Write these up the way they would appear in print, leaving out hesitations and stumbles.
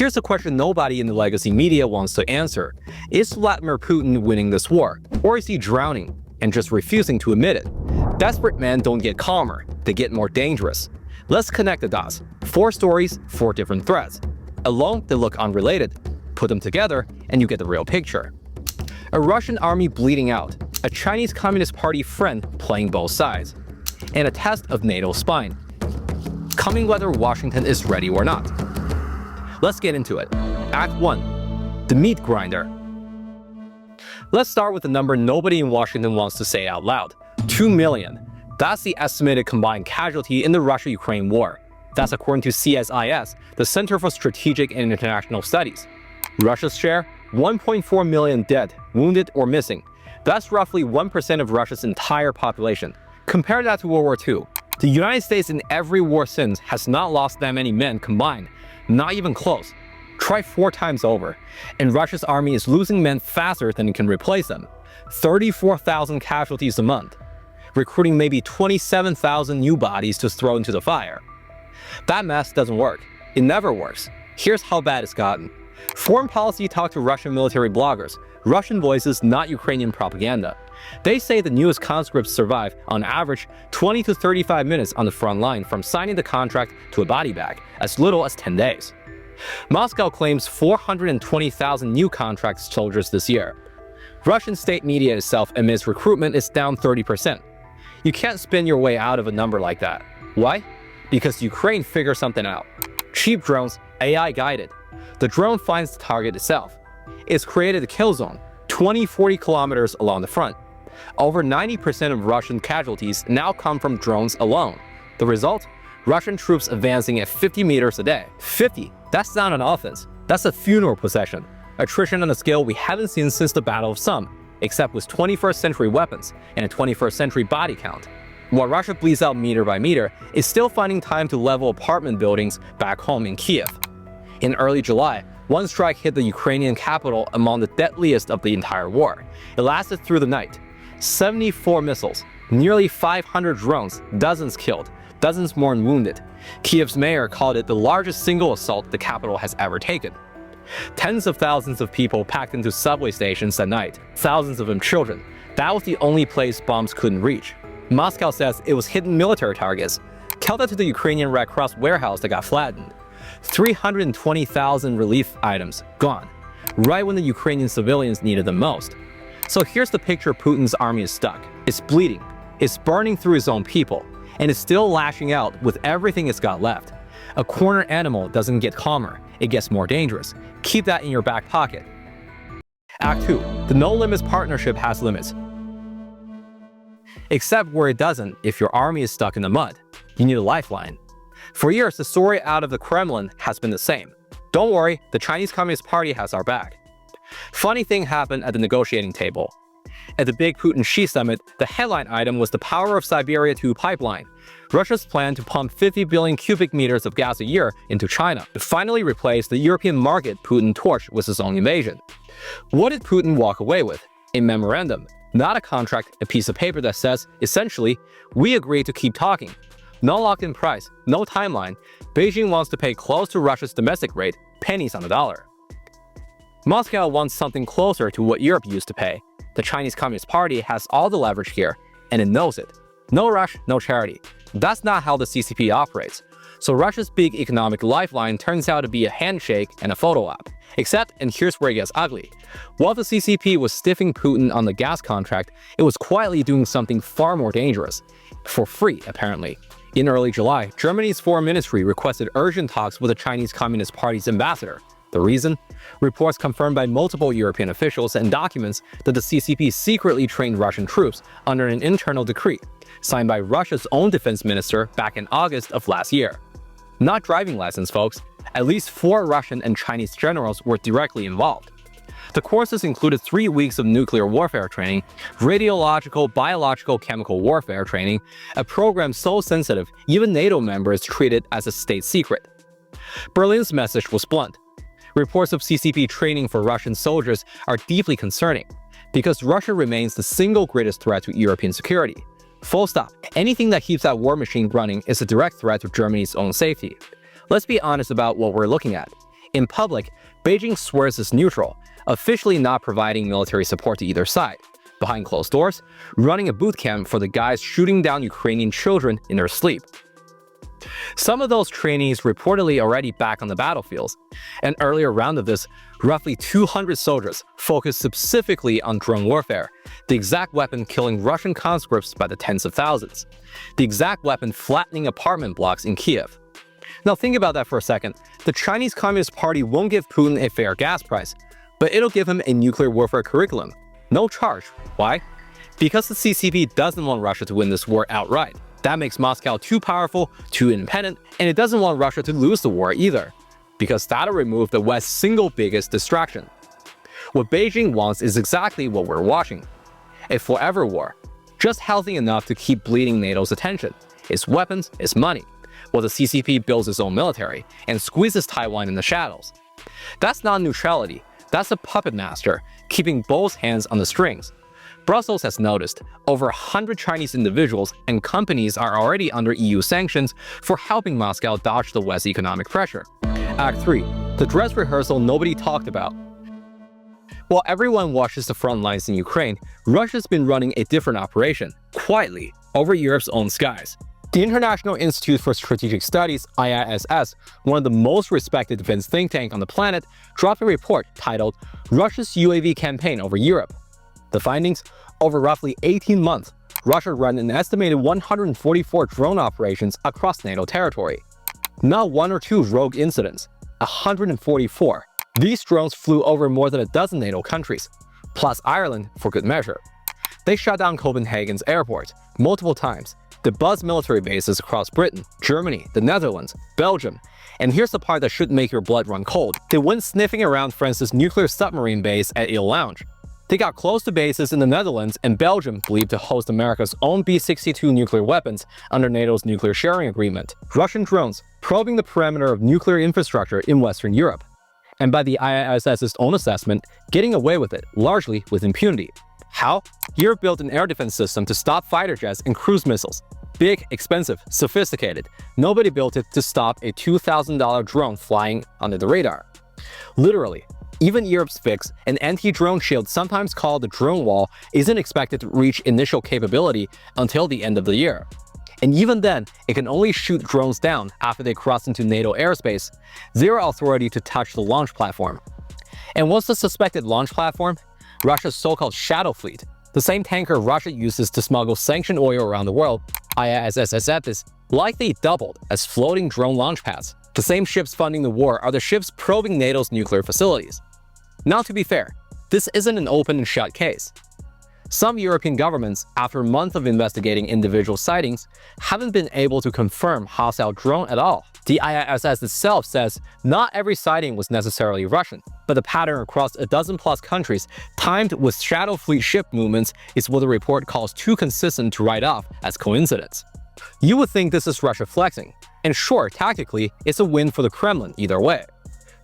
Here's a question nobody in the legacy media wants to answer. Is Vladimir Putin winning this war? Or is he drowning and just refusing to admit it? Desperate men don't get calmer, they get more dangerous. Let's connect the dots. 4 stories, 4 different threads. Alone, they look unrelated. Put them together, and you get the real picture. A Russian army bleeding out, a Chinese Communist Party friend playing both sides, and a test of NATO's spine. Coming whether Washington is ready or not. Let's get into it. Act 1. The meat grinder. Let's start with a number nobody in Washington wants to say out loud. 2 million. That's the estimated combined casualty in the Russia-Ukraine war. That's according to CSIS, the Center for Strategic and International Studies. Russia's share? 1.4 million dead, wounded, or missing. That's roughly 1% of Russia's entire population. Compare that to World War II. The United States in every war since has not lost that many men combined. Not even close. Try 4 times over. And Russia's army is losing men faster than it can replace them. 34,000 casualties a month. Recruiting maybe 27,000 new bodies to throw into the fire. That math doesn't work. It never works. Here's how bad it's gotten. Foreign Policy talked to Russian military bloggers, Russian voices, not Ukrainian propaganda. They say the newest conscripts survive, on average, 20 to 35 minutes on the front line from signing the contract to a body bag, as little as 10 days. Moscow claims 420,000 new contract soldiers this year. Russian state media itself admits recruitment is down 30%. You can't spin your way out of a number like that. Why? Because Ukraine figured something out. Cheap drones, AI guided. The drone finds the target itself. It's created a kill zone, 20-40 kilometers along the front. Over 90% of Russian casualties now come from drones alone. The result? Russian troops advancing at 50 meters a day. 50! That's not an offense. That's a funeral procession. Attrition on a scale we haven't seen since the Battle of Somme, except with 21st century weapons and a 21st century body count. While Russia bleeds out meter by meter, it's still finding time to level apartment buildings back home in Kiev. In early July, one strike hit the Ukrainian capital among the deadliest of the entire war. It lasted through the night. 74 missiles, nearly 500 drones, dozens killed, dozens more wounded. Kiev's mayor called it the largest single assault the capital has ever taken. Tens of thousands of people packed into subway stations at night, thousands of them children. That was the only place bombs couldn't reach. Moscow says it was hitting military targets. Tell that to the Ukrainian Red Cross warehouse that got flattened. 320,000 relief items gone, right when the Ukrainian civilians needed them most. So here's the picture: Putin's army is stuck. It's bleeding, it's burning through its own people, and it's still lashing out with everything it's got left. A cornered animal doesn't get calmer, it gets more dangerous. Keep that in your back pocket. Act 2. The No Limits Partnership has limits. Except where it doesn't if your army is stuck in the mud. You need a lifeline. For years, the story out of the Kremlin has been the same. Don't worry, the Chinese Communist Party has our back. Funny thing happened at the negotiating table. At the big Putin-Xi summit, the headline item was the Power of Siberia 2 pipeline, Russia's plan to pump 50 billion cubic meters of gas a year into China to finally replace the European market Putin torched with his own invasion. What did Putin walk away with? A memorandum, not a contract, a piece of paper that says, essentially, we agree to keep talking. No locked-in price, no timeline. Beijing wants to pay close to Russia's domestic rate, pennies on the dollar. Moscow wants something closer to what Europe used to pay. The Chinese Communist Party has all the leverage here, and it knows it. No rush, no charity. That's not how the CCP operates. So Russia's big economic lifeline turns out to be a handshake and a photo op. Except, and here's where it gets ugly, while the CCP was stiffing Putin on the gas contract, it was quietly doing something far more dangerous. For free, apparently. In early July, Germany's foreign ministry requested urgent talks with the Chinese Communist Party's ambassador. The reason? Reports confirmed by multiple European officials and documents that the CCP secretly trained Russian troops under an internal decree, signed by Russia's own defense minister back in August of last year. Not driving lessons, folks. At least 4 Russian and Chinese generals were directly involved. The courses included 3 weeks of nuclear warfare training, radiological, biological, chemical warfare training, a program so sensitive even NATO members treat it as a state secret. Berlin's message was blunt. Reports of CCP training for Russian soldiers are deeply concerning, because Russia remains the single greatest threat to European security. Full stop. Anything that keeps that war machine running is a direct threat to Germany's own safety. Let's be honest about what we're looking at. In public, Beijing swears it's neutral, officially not providing military support to either side. Behind closed doors, running a boot camp for the guys shooting down Ukrainian children in their sleep. Some of those trainees reportedly already back on the battlefields. An earlier round of this, roughly 200 soldiers focused specifically on drone warfare, the exact weapon killing Russian conscripts by the tens of thousands, the exact weapon flattening apartment blocks in Kiev. Now think about that for a second. The Chinese Communist Party won't give Putin a fair gas price, but it'll give him a nuclear warfare curriculum. No charge. Why? Because the CCP doesn't want Russia to win this war outright. That makes Moscow too powerful, too independent, and it doesn't want Russia to lose the war either, because that'll remove the West's single biggest distraction. What Beijing wants is exactly what we're watching. A forever war, just healthy enough to keep bleeding NATO's attention. Its weapons, its money, while the CCP builds its own military and squeezes Taiwan in the shadows. That's not neutrality, that's a puppet master, keeping both hands on the strings. Brussels has noticed over 100 Chinese individuals and companies are already under EU sanctions for helping Moscow dodge the West's economic pressure. Act 3. The dress rehearsal nobody talked about. While everyone watches the front lines in Ukraine, Russia's been running a different operation, quietly, over Europe's own skies. The International Institute for Strategic Studies, IISS, one of the most respected defense think tank on the planet, dropped a report titled Russia's UAV Campaign Over Europe. The findings? Over roughly 18 months, Russia ran an estimated 144 drone operations across NATO territory. Not one or two rogue incidents, 144. These drones flew over more than a dozen NATO countries, plus Ireland for good measure. They shut down Copenhagen's airport multiple times. They buzzed military bases across Britain, Germany, the Netherlands, Belgium. And here's the part that should make your blood run cold. They went sniffing around France's nuclear submarine base at Ile Lounge. They got close to bases in the Netherlands and Belgium believed to host America's own B-62 nuclear weapons under NATO's nuclear sharing agreement. Russian drones probing the perimeter of nuclear infrastructure in Western Europe. And by the IISS's own assessment, getting away with it, largely with impunity. How? Europe built an air defense system to stop fighter jets and cruise missiles. Big, expensive, sophisticated. Nobody built it to stop a $2,000 drone flying under the radar. Literally, even Europe's fix, an anti-drone shield sometimes called the drone wall, isn't expected to reach initial capability until the end of the year. And even then, it can only shoot drones down after they cross into NATO airspace, zero authority to touch the launch platform. And what's the suspected launch platform? Russia's so-called Shadow Fleet, the same tanker Russia uses to smuggle sanctioned oil around the world. IISS said this likely doubled as floating drone launch pads. The same ships funding the war are the ships probing NATO's nuclear facilities. Now, to be fair, this isn't an open and shut case. Some European governments, after months of investigating individual sightings, haven't been able to confirm hostile drone at all. The IISS itself says not every sighting was necessarily Russian, but the pattern across a dozen plus countries timed with Shadow Fleet ship movements is what the report calls too consistent to write off as coincidence. You would think this is Russia flexing, and sure, tactically, it's a win for the Kremlin either way.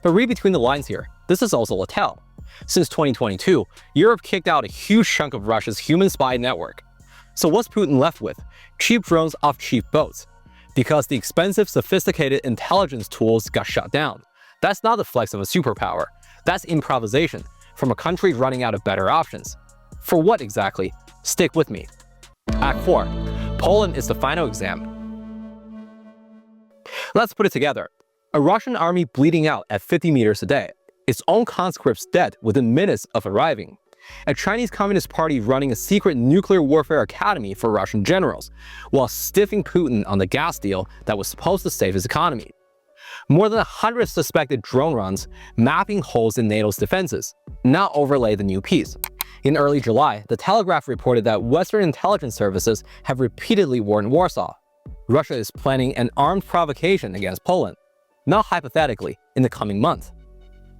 But read between the lines here, this is also a tell. Since 2022, Europe kicked out a huge chunk of Russia's human spy network. So what's Putin left with? Cheap drones off cheap boats. Because the expensive, sophisticated intelligence tools got shut down. That's not the flex of a superpower. That's improvisation from a country running out of better options. For what exactly? Stick with me. Act 4. Poland is the final exam. Let's put it together. A Russian army bleeding out at 50 meters a day. Its own conscripts dead within minutes of arriving. A Chinese Communist Party running a secret nuclear warfare academy for Russian generals, while stiffing Putin on the gas deal that was supposed to save his economy. More than 100 suspected drone runs, mapping holes in NATO's defenses. Now overlay the new piece. In early July, The Telegraph reported that Western intelligence services have repeatedly warned Warsaw. Russia is planning an armed provocation against Poland. Not hypothetically, in the coming month.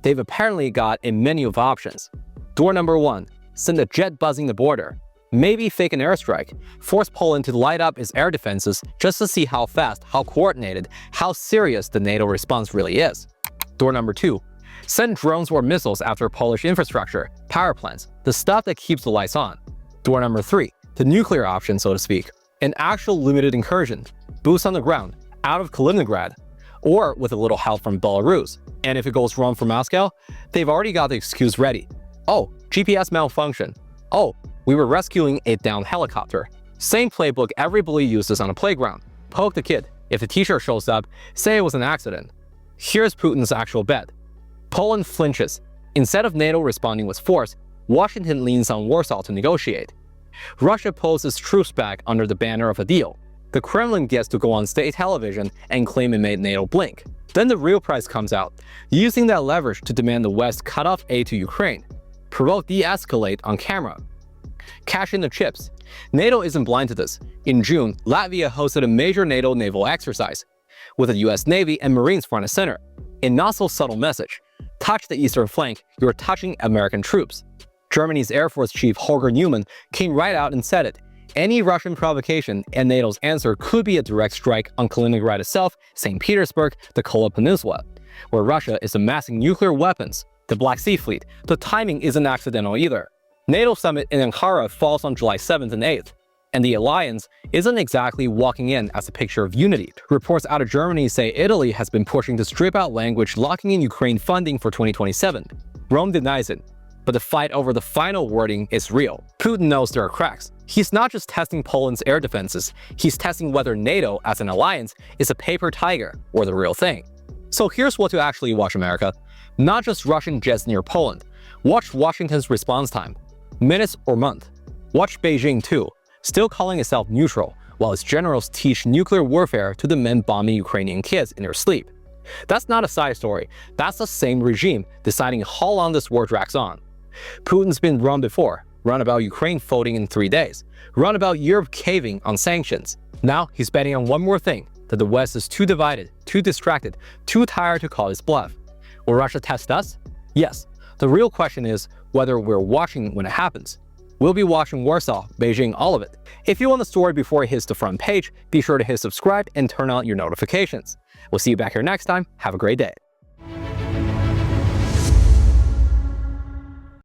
They've apparently got a menu of options. Door number 1, send a jet buzzing the border. Maybe fake an airstrike, force Poland to light up its air defenses just to see how fast, how coordinated, how serious the NATO response really is. Door number 2, send drones or missiles after Polish infrastructure, power plants, the stuff that keeps the lights on. Door number 3, the nuclear option, so to speak. An actual limited incursion, boots on the ground, out of Kaliningrad. or with a little help from Belarus. And if it goes wrong for Moscow, they've already got the excuse ready. Oh, GPS malfunction. Oh, we were rescuing a downed helicopter. Same playbook every bully uses on a playground. Poke the kid. If the teacher shows up, say it was an accident. Here's Putin's actual bet. Poland flinches. Instead of NATO responding with force, Washington leans on Warsaw to negotiate. Russia pulls its troops back under the banner of a deal. The Kremlin gets to go on state television and claim it made NATO blink. Then the real price comes out, using that leverage to demand the West cut off aid to Ukraine. Provoke de-escalate on camera. Cash in the chips. NATO isn't blind to this. In June, Latvia hosted a major NATO naval exercise, with the US Navy and Marines front and center. A not so subtle message. Touch the eastern flank, you're touching American troops. Germany's Air Force Chief Holger Neumann came right out and said it. Any Russian provocation and NATO's answer could be a direct strike on Kaliningrad itself, St. Petersburg, the Kola Peninsula, where Russia is amassing nuclear weapons, the Black Sea Fleet. The timing isn't accidental either. NATO summit in Ankara falls on July 7th and 8th, and the alliance isn't exactly walking in as a picture of unity. Reports out of Germany say Italy has been pushing to strip out language locking in Ukraine funding for 2027. Rome denies it, but the fight over the final wording is real. Putin knows there are cracks. He's not just testing Poland's air defenses, he's testing whether NATO as an alliance is a paper tiger or the real thing. So here's what to actually watch, America. Not just Russian jets near Poland. Watch Washington's response time. Minutes or month. Watch Beijing too, still calling itself neutral, while its generals teach nuclear warfare to the men bombing Ukrainian kids in their sleep. That's not a side story, that's the same regime deciding how long this war drags on. Putin's been run before, run about Ukraine folding in 3 days, run about Europe caving on sanctions. Now he's betting on one more thing, that the West is too divided, too distracted, too tired to call his bluff. Will Russia test us? Yes. The real question is whether we're watching when it happens. We'll be watching Warsaw, Beijing, all of it. If you want the story before it hits the front page, be sure to hit subscribe and turn on your notifications. We'll see you back here next time. Have a great day.